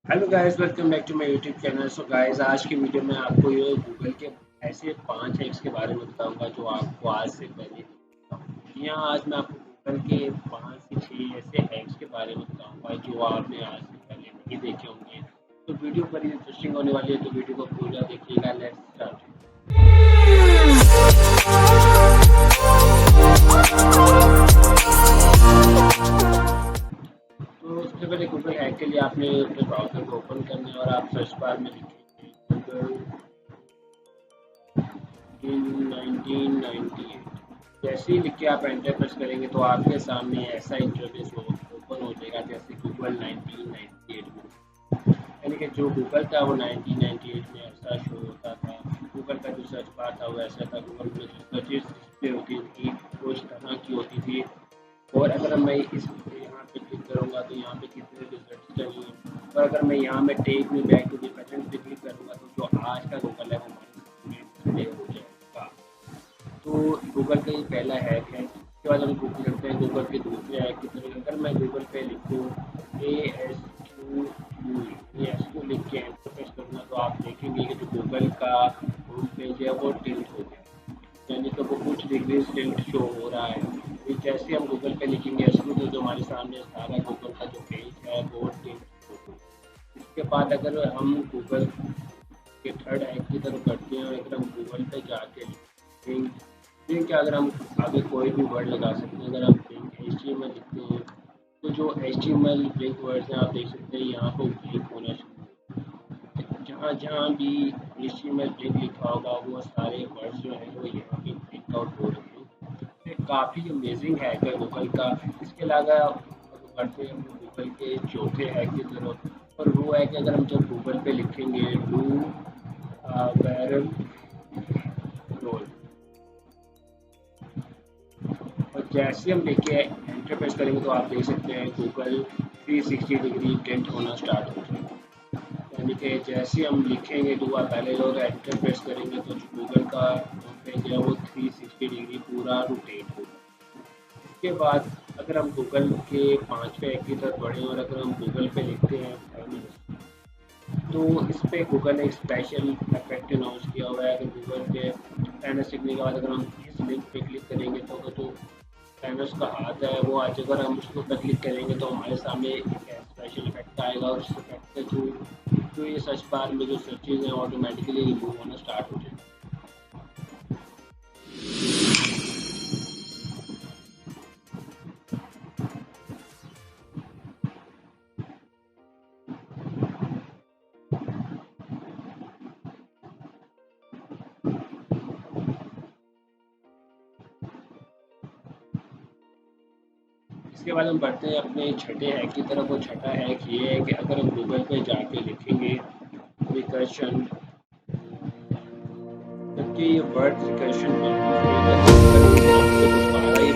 Hello guys, welcome back to my YouTube channel. So guys, आज की video में आपको ये गूगल के ऐसे 5 हैक्स के बारे में बताऊंगा जो आपको आज से पहले नहीं पता होंगे। जी हाँ, आज मैं आपको गूगल के 5 से 6 ऐसे हैक्स के बारे में बताऊंगा जो आपने आज से पहले नहीं देखे होंगे। तो वीडियो बड़ी इंटरेस्टिंग होने वाली है, तो वीडियो को पूरा देखिएगा। Let's start. तो सबसे पहले गूगल हैक के लिए आपने अपने ब्राउज़र को ओपन करना है और आप सर्च बार में लिखेंगे गूगल इन 1998। जैसे ही लिख के आप एंटर प्रेस करेंगे तो आपके सामने ऐसा इंटरफेस ओपन हो जाएगा जैसे गूगल 1998 में। यानी कि जो गूगल था वो 1998 में ऐसा शो होता था। गूगल का जो सर्च बार था वो ऐसा था। गूगल में जो सर्चेज डिस्प्ले होती थी वो इस तरह की होती थी। और अगर मैं इस यहाँ पे क्लिक करूँगा तो यहाँ पे कितने रिजल्ट चाहिए, और अगर मैं यहाँ में take me back to the present पे क्लिक करूँगा तो जो आज का गूगल है वो हमारे सामने डिस्प्ले हो जाएगा। तो गूगल का ये पहला हैक है। उसके बाद हम गूगल करते हैं गूगल के दूसरे हैक की तरफ। अगर मैं गूगल पे लिखूँ ASQ लिख के एंटर प्रेस करूँगा तो आप देखेंगे कि जो गूगल का होम पेज है वो टिल्ट हो गया, यानी कि वो कुछ डिग्री टिल्ट शो हो रहा है। फिर जैसे हम गूगल पे लिखेंगे एसक्यू तो जो हमारे सामने सारा गूगल का जो पेज है वो टिल्ट हो। इसके बाद अगर हम गूगल के थर्ड हैक की तरफ बढ़ते हैं और अगर हम गूगल पे जाके लिंक अगर हम आगे कोई भी वर्ड लगा सकते हैं। अगर आप लिंक HTML लिखते हैं तो जो HTML लिंक वर्ड्स हैं आप देख सकते हैं यहाँ पर ब्लिंक होना शुरू हो। जहाँ जहाँ भी HTML लिंक लिखा होगा वो सारे वर्ड्स जो हैं वो यहाँ पे ब्लिंक आउट हो रहे हैं। काफ़ी अमेजिंग हैक है गूगल का। इसके अलावा बढ़ते हैं हम गूगल के चौथे हैक की तरफ, और वो है कि अगर हम जब गूगल पे लिखेंगे डू बैरल रोल, और जैसे हम लिख के एंटर प्रेस करेंगे तो आप देख सकते हैं गूगल 360 डिग्री टिल्ट होना स्टार्ट हो जाएगा। यानी कि जैसे हम लिखेंगे तो आप पहले लोग एंटर प्रेस करेंगे तो जो गूगल का होम पेज है वो 360 डिग्री पूरा रोटेट होगा। इसके बाद अगर हम गूगल के 5वें हैक की तरफ बढ़ें और अगर हम गूगल पे लिखते हैं फेमिनिस्ट, तो इस पे गूगल ने एक स्पेशल इफेक्ट अनाउंस किया हुआ है। अगर गूगल पे फेमिनिस्ट लिखने के बाद अगर हम इस लिंक पे क्लिक करेंगे तो जो फेमिनिस्ट का हाथ है वो आज अगर हम उसके ऊपर क्लिक करेंगे तो हमारे सामने एक स्पेशल इफेक्ट आएगा, और इस इफेक्ट के थ्रू जो ये सर्च बार में जो सर्चेज हैं ऑटोमेटिकली रिमूव होना स्टार्ट हो जाएगा। इसके बाद हम बढ़ते हैं अपने छठे हैक की तरफ। और छठा हैक ये है कि अगर हम गूगल पे जाके लिखेंगे रिकर्शन, जबकि ये वर्ड रिकर्शन बिल्कुल फेक है, तो अगर हम आपको दोबारा ये